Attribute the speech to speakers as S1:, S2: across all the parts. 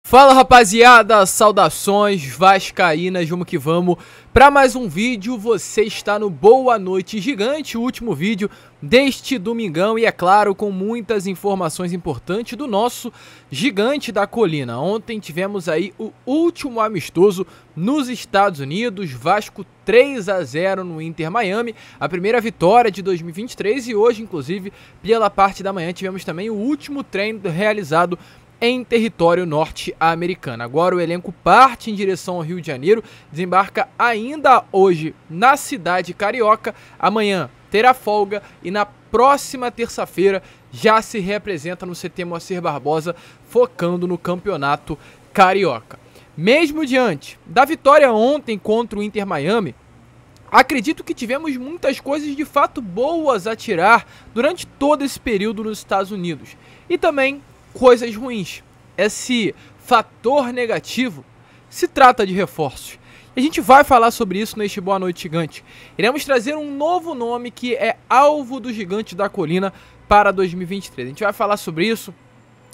S1: Fala rapaziada, saudações vascaínas, vamos que vamos para mais um vídeo. Você está no Boa Noite Gigante, o último vídeo deste domingão e é claro com muitas informações importantes do nosso Gigante da Colina. Ontem tivemos aí o último amistoso nos Estados Unidos, Vasco 3-0 no Inter Miami, a primeira vitória de 2023 e hoje inclusive pela parte da manhã tivemos também o último treino realizado em território norte-americano. Agora o elenco parte em direção ao Rio de Janeiro, desembarca ainda hoje na cidade carioca, amanhã terá folga e na próxima terça-feira já se representa no CT Moacir Barbosa, focando no campeonato carioca. Mesmo diante da vitória ontem contra o Inter Miami, acredito que tivemos muitas coisas de fato boas a tirar durante todo esse período nos Estados Unidos e também coisas ruins. Esse fator negativo se trata de reforços. E a gente vai falar sobre isso neste Boa Noite Gigante. Iremos trazer um novo nome que é alvo do Gigante da Colina para 2023. A gente vai falar sobre isso.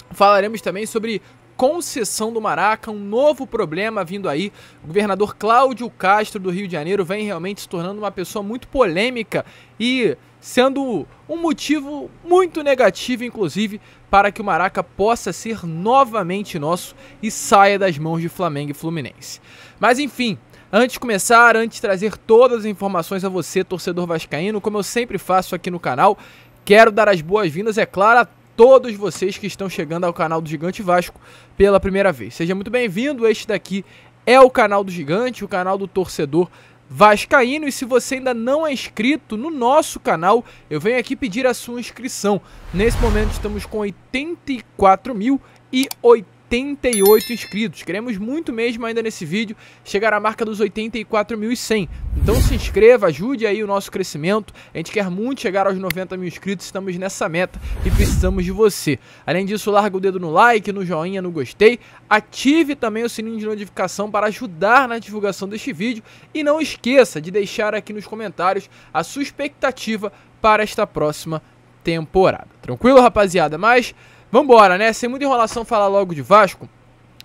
S1: Falaremos também sobre concessão do Maraca, um novo problema vindo aí. O governador Cláudio Castro do Rio de Janeiro vem realmente se tornando uma pessoa muito polêmica e sendo um motivo muito negativo, inclusive, para que o Maraca possa ser novamente nosso e saia das mãos de Flamengo e Fluminense. Mas enfim, antes de começar, antes de trazer todas as informações a você, torcedor vascaíno, como eu sempre faço aqui no canal, quero dar as boas-vindas, é claro, a todos vocês que estão chegando ao canal do Gigante Vasco pela primeira vez. Seja muito bem-vindo, este daqui é o canal do Gigante, o canal do torcedor vascaíno, e se você ainda não é inscrito no nosso canal, eu venho aqui pedir a sua inscrição. Nesse momento estamos com 84.088 inscritos. Queremos muito mesmo ainda nesse vídeo chegar à marca dos 84.100. Então se inscreva, ajude aí o nosso crescimento. A gente quer muito chegar aos 90 mil inscritos, estamos nessa meta e precisamos de você. Além disso, larga o dedo no like, no joinha, no gostei. Ative também o sininho de notificação para ajudar na divulgação deste vídeo. E não esqueça de deixar aqui nos comentários a sua expectativa para esta próxima temporada. Tranquilo, rapaziada? Mas vambora, né? Sem muita enrolação, falar logo de Vasco.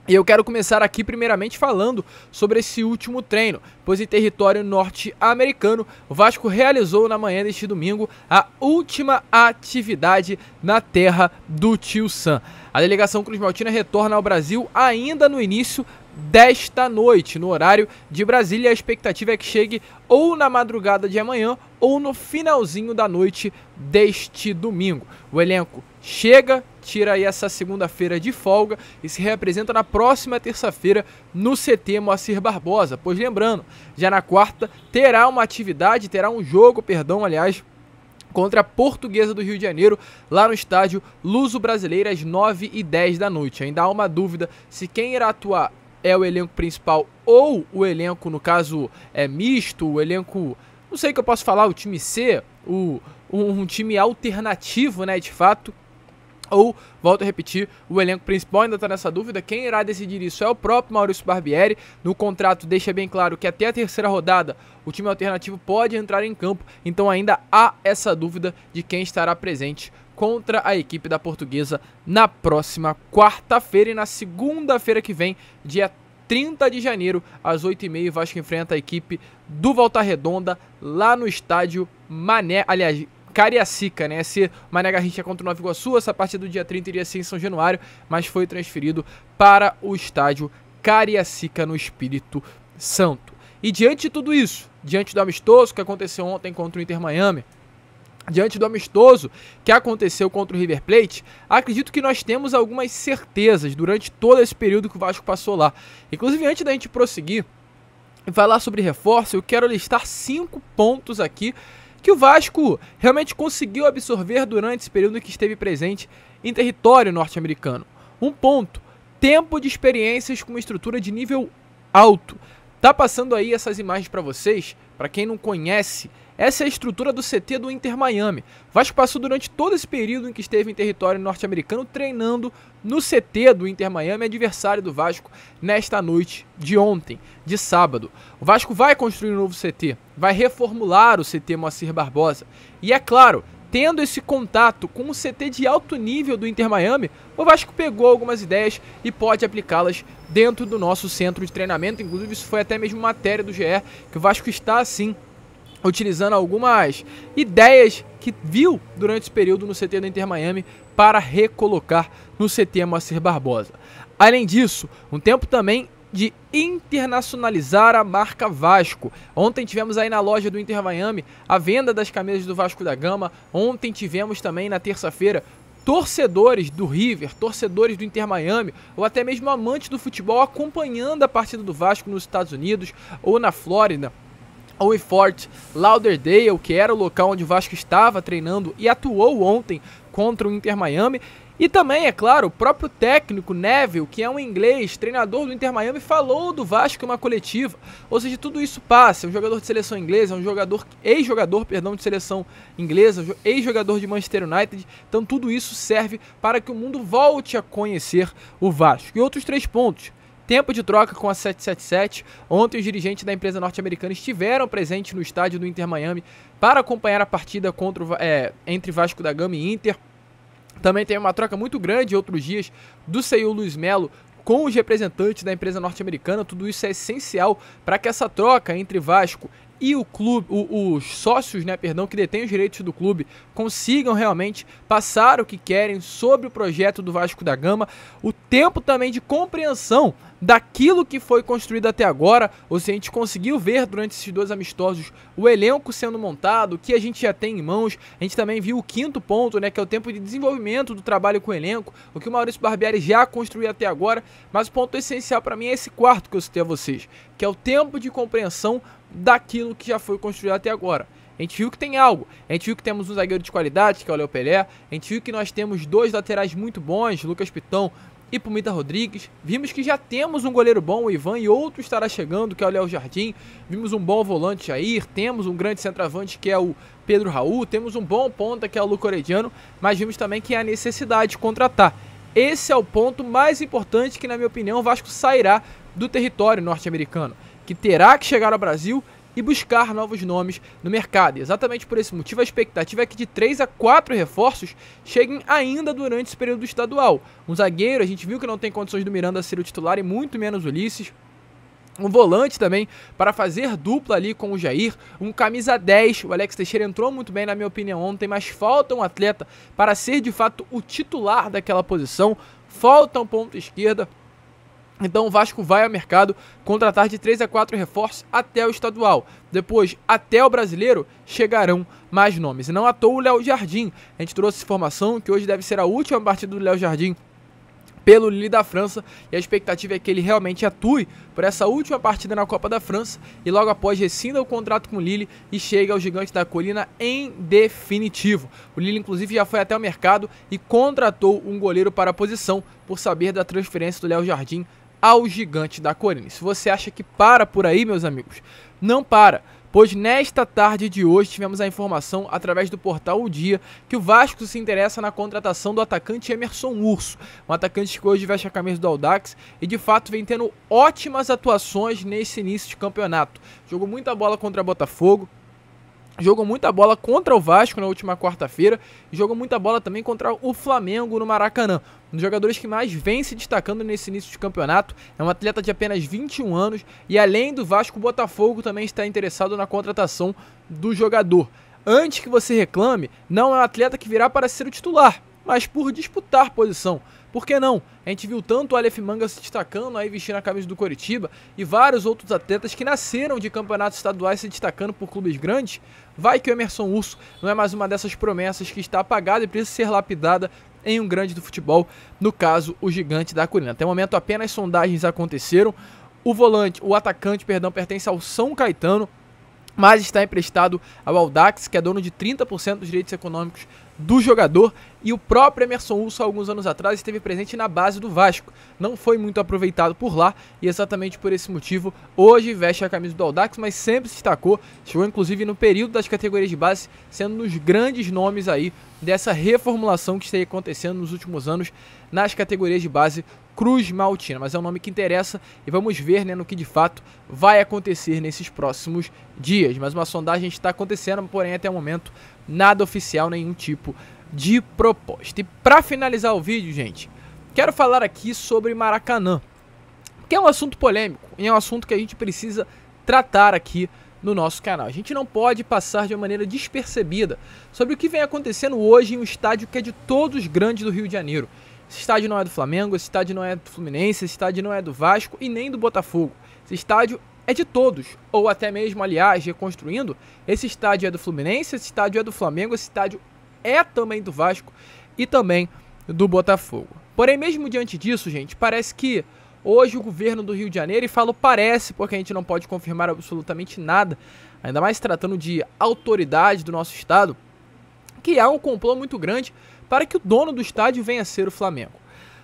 S1: E eu quero começar aqui primeiramente falando sobre esse último treino, pois em território norte-americano, o Vasco realizou na manhã deste domingo a última atividade na terra do Tio Sam. A delegação Cruz Maltina retorna ao Brasil ainda no início desta noite, no horário de Brasília. A expectativa é que chegue ou na madrugada de amanhã ou no finalzinho da noite deste domingo. O elenco chega, tira aí essa segunda-feira de folga e se representa na próxima terça-feira no CT Moacir Barbosa, pois lembrando, já na quarta terá uma atividade, terá um jogo, aliás, contra a Portuguesa do Rio de Janeiro, lá no estádio Luso Brasileiro, às 9h10 da noite. Ainda há uma dúvida se quem irá atuar é o elenco principal ou o elenco, no caso, é misto, o elenco, não sei o que eu posso falar, o time C, um time alternativo, né, de fato, ou, volto a repetir, o elenco principal ainda está nessa dúvida. Quem irá decidir isso é o próprio Maurício Barbieri. No contrato deixa bem claro que até a terceira rodada o time alternativo pode entrar em campo, então ainda há essa dúvida de quem estará presente contra a equipe da Portuguesa na próxima quarta-feira. E na segunda-feira que vem, dia 30 de janeiro, às 8h30, o Vasco enfrenta a equipe do Volta Redonda lá no estádio Mané, aliás, Cariacica, né? Esse Mané Garrincha contra o Nova Iguaçu, essa partida do dia 30 iria ser em São Januário, mas foi transferido para o estádio Cariacica no Espírito Santo. E diante de tudo isso, diante do amistoso que aconteceu ontem contra o Inter Miami, diante do amistoso que aconteceu contra o River Plate, acredito que nós temos algumas certezas durante todo esse período que o Vasco passou lá. Inclusive, antes da gente prosseguir e falar sobre reforço, eu quero listar 5 pontos aqui que o Vasco realmente conseguiu absorver durante esse período que esteve presente em território norte-americano. Um ponto: tempo de experiências com uma estrutura de nível alto. Tá passando aí essas imagens para vocês, para quem não conhece. Essa é a estrutura do CT do Inter Miami. O Vasco passou durante todo esse período em que esteve em território norte-americano treinando no CT do Inter Miami, adversário do Vasco, nesta noite de ontem, de sábado. O Vasco vai construir um novo CT, vai reformular o CT Moacir Barbosa. E é claro, tendo esse contato com o CT de alto nível do Inter Miami, o Vasco pegou algumas ideias e pode aplicá-las dentro do nosso centro de treinamento. Inclusive isso foi até mesmo matéria do GE, que o Vasco está assim utilizando algumas ideias que viu durante esse período no CT do Inter Miami para recolocar no CT Moacir Barbosa. Além disso, um tempo também de internacionalizar a marca Vasco. Ontem tivemos aí na loja do Inter Miami a venda das camisas do Vasco da Gama. Ontem tivemos também na terça-feira torcedores do River, torcedores do Inter Miami, ou até mesmo amantes do futebol acompanhando a partida do Vasco nos Estados Unidos ou na Flórida, ou em Fort Lauderdale, que era o local onde o Vasco estava treinando e atuou ontem contra o Inter Miami. E também, é claro, o próprio técnico Neville, que é um inglês, treinador do Inter Miami, falou do Vasco em uma coletiva. Ou seja, tudo isso passa. É um jogador de seleção inglesa, é um ex-jogador de seleção inglesa, ex-jogador de Manchester United. Então tudo isso serve para que o mundo volte a conhecer o Vasco. E outros 3 pontos. Tempo de troca com a 777. Ontem os dirigentes da empresa norte-americana estiveram presentes no estádio do Inter Miami para acompanhar a partida entre Vasco da Gama e Inter. Também tem uma troca muito grande outros dias do CEO Luiz Melo com os representantes da empresa norte-americana. Tudo isso é essencial para que essa troca entre Vasco e o clube, os sócios, que detêm os direitos do clube, consigam realmente passar o que querem sobre o projeto do Vasco da Gama. O tempo também de compreensão daquilo que foi construído até agora, ou seja, a gente conseguiu ver durante esses 2 amistosos o elenco sendo montado, o que a gente já tem em mãos. A gente também viu o 5º ponto, que é o tempo de desenvolvimento do trabalho com o elenco, o que o Maurício Barbieri já construiu até agora, mas o ponto essencial para mim é esse 4º que eu citei a vocês, que é o tempo de compreensão daquilo que já foi construído até agora. A gente viu que tem algo, a gente viu que temos um zagueiro de qualidade, que é o Léo Pelé, a gente viu que nós temos 2 laterais muito bons, Lucas Piton e Pumita Rodrigues. Vimos que já temos um goleiro bom, o Ivan, e outro estará chegando, que é o Léo Jardim. Vimos um bom volante, Jair. Temos um grande centroavante, que é o Pedro Raul. Temos um bom ponta, que é o Luco Orediano. Mas vimos também que há a necessidade de contratar. Esse é o ponto mais importante que, na minha opinião, o Vasco sairá do território norte-americano, que terá que chegar ao Brasil e buscar novos nomes no mercado. E exatamente por esse motivo, a expectativa é que de 3 a 4 reforços cheguem ainda durante esse período estadual. Um zagueiro, a gente viu que não tem condições do Miranda ser o titular e muito menos o Ulisses. Um volante também para fazer dupla ali com o Jair. Um camisa 10, o Alex Teixeira entrou muito bem na minha opinião ontem, mas falta um atleta para ser de fato o titular daquela posição. Falta um ponta esquerda. Então o Vasco vai ao mercado contratar de 3 a 4 reforços até o estadual. Depois, até o brasileiro, chegarão mais nomes. E não à toa o Léo Jardim. A gente trouxe informação que hoje deve ser a última partida do Léo Jardim pelo Lille da França, e a expectativa é que ele realmente atue por essa última partida na Copa da França e logo após rescinda o contrato com o Lille e chega ao Gigante da Colina em definitivo. O Lille inclusive já foi até o mercado e contratou um goleiro para a posição por saber da transferência do Léo Jardim ao Gigante da Colina. Se você acha que para por aí, meus amigos, não para, pois nesta tarde de hoje tivemos a informação através do portal O Dia que o Vasco se interessa na contratação do atacante Emerson Urso, um atacante que hoje veste a camisa do Audax e de fato vem tendo ótimas atuações nesse início de campeonato. Jogou muita bola contra Botafogo, jogou muita bola contra o Vasco na última quarta-feira e jogou muita bola também contra o Flamengo no Maracanã. Um dos jogadores que mais vem se destacando nesse início de campeonato, é um atleta de apenas 21 anos e além do Vasco, o Botafogo também está interessado na contratação do jogador. Antes que você reclame, não é um atleta que virá para ser o titular, mas por disputar posição. Por que não? A gente viu tanto o Aleph Manga se destacando aí vestindo a camisa do Coritiba e vários outros atletas que nasceram de campeonatos estaduais se destacando por clubes grandes. Vai que o Emerson Urso não é mais uma dessas promessas que está apagada e precisa ser lapidada em um grande do futebol, no caso o Gigante da Colina. Até o momento apenas sondagens aconteceram. O atacante, pertence ao São Caetano, mas está emprestado ao Audax, que é dono de 30% dos direitos econômicos do jogador, e o próprio Emerson Urso, alguns anos atrás, esteve presente na base do Vasco. Não foi muito aproveitado por lá, e exatamente por esse motivo, hoje veste a camisa do Audax, mas sempre se destacou, chegou inclusive no período das categorias de base, sendo um dos grandes nomes aí dessa reformulação que está acontecendo nos últimos anos nas categorias de base Cruz Maltina, mas é um nome que interessa e vamos ver, no que de fato vai acontecer nesses próximos dias. Mas uma sondagem está acontecendo, porém até o momento nada oficial, nenhum tipo de proposta. E para finalizar o vídeo, gente, quero falar aqui sobre Maracanã, que é um assunto polêmico e é um assunto que a gente precisa tratar aqui no nosso canal. A gente não pode passar de uma maneira despercebida sobre o que vem acontecendo hoje em um estádio que é de todos os grandes do Rio de Janeiro. Esse estádio não é do Flamengo, esse estádio não é do Fluminense, esse estádio não é do Vasco e nem do Botafogo. Esse estádio é de todos, ou até mesmo, aliás, reconstruindo, esse estádio é do Fluminense, esse estádio é do Flamengo, esse estádio é também do Vasco e também do Botafogo. Porém, mesmo diante disso, gente, parece que hoje o governo do Rio de Janeiro, e falo parece porque a gente não pode confirmar absolutamente nada, ainda mais tratando de autoridade do nosso estado, que há um complô muito grande para que o dono do estádio venha a ser o Flamengo.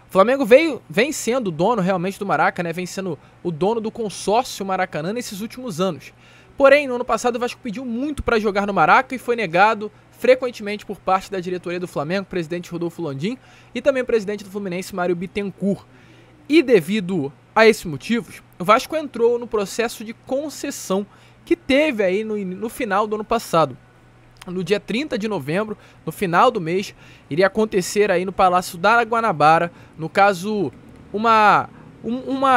S1: O Flamengo vem sendo o dono realmente do Maracanã, né? Vem sendo o dono do consórcio Maracanã nesses últimos anos. Porém, no ano passado o Vasco pediu muito para jogar no Maraca e foi negado frequentemente por parte da diretoria do Flamengo, presidente Rodolfo Landim e também o presidente do Fluminense, Mário Bittencourt. E devido a esses motivos, o Vasco entrou no processo de concessão que teve aí no final do ano passado. No dia 30 de novembro, no final do mês, iria acontecer aí no Palácio da Guanabara, no caso, uma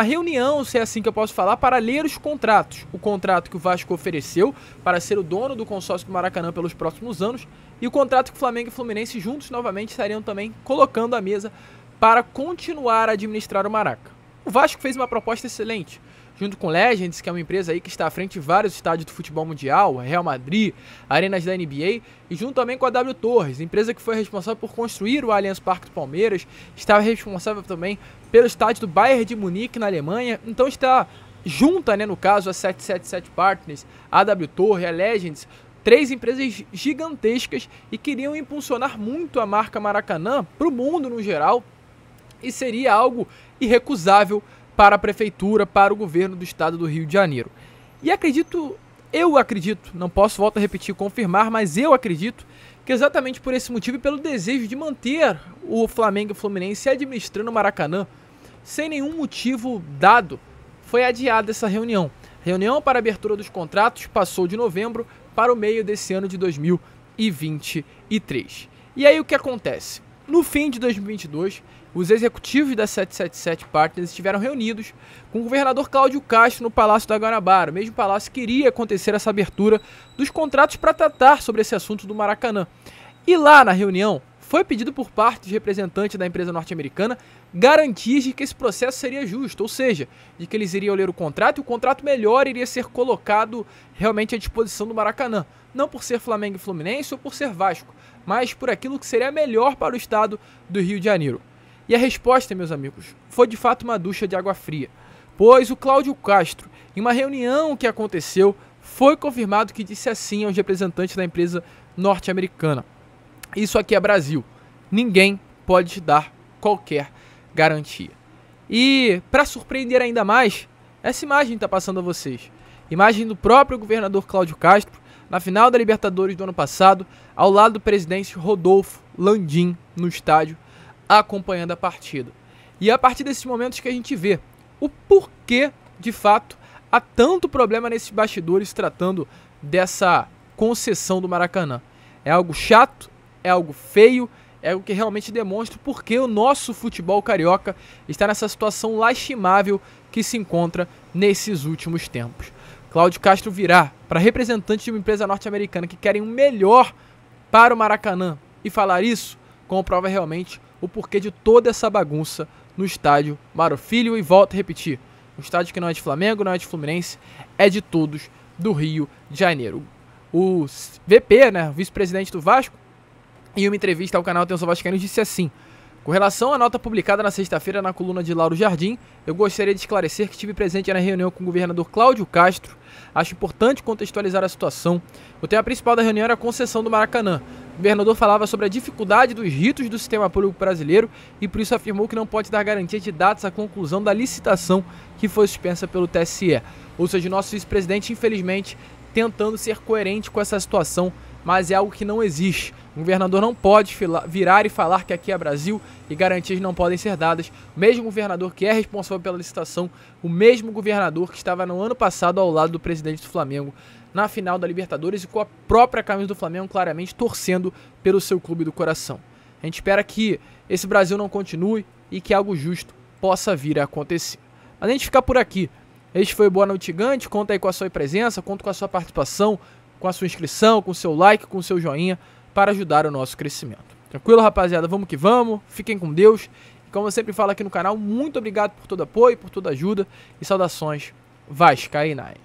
S1: reunião, se é assim que eu posso falar, para ler os contratos. O contrato que o Vasco ofereceu para ser o dono do consórcio do Maracanã pelos próximos anos e o contrato que o Flamengo e o Fluminense juntos novamente estariam também colocando à mesa para continuar a administrar o Maraca. O Vasco fez uma proposta excelente, junto com Legends, que é uma empresa aí que está à frente de vários estádios do futebol mundial, Real Madrid, arenas da NBA, e junto também com a W Torres, empresa que foi responsável por construir o Allianz Parque do Palmeiras, estava responsável também pelo estádio do Bayern de Munique na Alemanha, então está junta, né, no caso, a 777 Partners, a W Torre, a Legends, três empresas gigantescas e queriam impulsionar muito a marca Maracanã para o mundo no geral, e seria algo irrecusável para a prefeitura, para o governo do estado do Rio de Janeiro. E eu acredito, não posso, volto a repetir, confirmar, mas eu acredito que exatamente por esse motivo e pelo desejo de manter o Flamengo e o Fluminense administrando o Maracanã, sem nenhum motivo dado, foi adiada essa reunião. A reunião para a abertura dos contratos passou de novembro para o meio desse ano de 2023. E aí o que acontece? No fim de 2022, os executivos da 777 Partners estiveram reunidos com o governador Cláudio Castro no Palácio da Guanabara, o mesmo palácio que iria acontecer essa abertura dos contratos para tratar sobre esse assunto do Maracanã. E lá na reunião, foi pedido por parte de representantes da empresa norte-americana garantias de que esse processo seria justo, ou seja, de que eles iriam ler o contrato e o contrato melhor iria ser colocado realmente à disposição do Maracanã. Não por ser Flamengo e Fluminense ou por ser Vasco, mas por aquilo que seria melhor para o estado do Rio de Janeiro. E a resposta, meus amigos, foi de fato uma ducha de água fria, pois o Cláudio Castro, em uma reunião que aconteceu, foi confirmado que disse assim aos representantes da empresa norte-americana: isso aqui é Brasil, ninguém pode te dar qualquer garantia. E, para surpreender ainda mais, essa imagem está passando a vocês. Imagem do próprio governador Cláudio Castro, na final da Libertadores do ano passado, ao lado do presidente Rodolfo Landim no estádio, acompanhando a partida. E é a partir desses momentos que a gente vê o porquê, de fato, há tanto problema nesses bastidores tratando dessa concessão do Maracanã. É algo chato, é algo feio, é algo que realmente demonstra o porquê o nosso futebol carioca está nessa situação lastimável que se encontra nesses últimos tempos. Cláudio Castro virá para representantes de uma empresa norte-americana que querem o melhor para o Maracanã e falar isso comprova realmente o porquê de toda essa bagunça no estádio Mário Filho. E volto a repetir, um estádio que não é de Flamengo, não é de Fluminense, é de todos do Rio de Janeiro. O VP, né, o vice-presidente do Vasco, em uma entrevista ao canal Atenção Vascaíno, disse assim: com relação à nota publicada na sexta-feira na coluna de Lauro Jardim, eu gostaria de esclarecer que estive presente na reunião com o governador Cláudio Castro. Acho importante contextualizar a situação. O tema principal da reunião era a concessão do Maracanã. O governador falava sobre a dificuldade dos ritos do sistema público brasileiro e por isso afirmou que não pode dar garantia de datas à conclusão da licitação que foi suspensa pelo TSE. Ou seja, o nosso vice-presidente, infelizmente, tentando ser coerente com essa situação mas é algo que não existe. O governador não pode virar e falar que aqui é Brasil e garantias não podem ser dadas. O mesmo governador que é responsável pela licitação, o mesmo governador que estava no ano passado ao lado do presidente do Flamengo na final da Libertadores e com a própria camisa do Flamengo claramente torcendo pelo seu clube do coração. A gente espera que esse Brasil não continue e que algo justo possa vir a acontecer. Mas a gente fica por aqui. Este foi o Boa Noite Gigante. Conta aí com a sua presença, conta com a sua participação, com a sua inscrição, com o seu like, com o seu joinha para ajudar o nosso crescimento. Tranquilo, rapaziada? Vamos que vamos. Fiquem com Deus. E como eu sempre falo aqui no canal, muito obrigado por todo apoio, por toda ajuda e saudações vascaínas.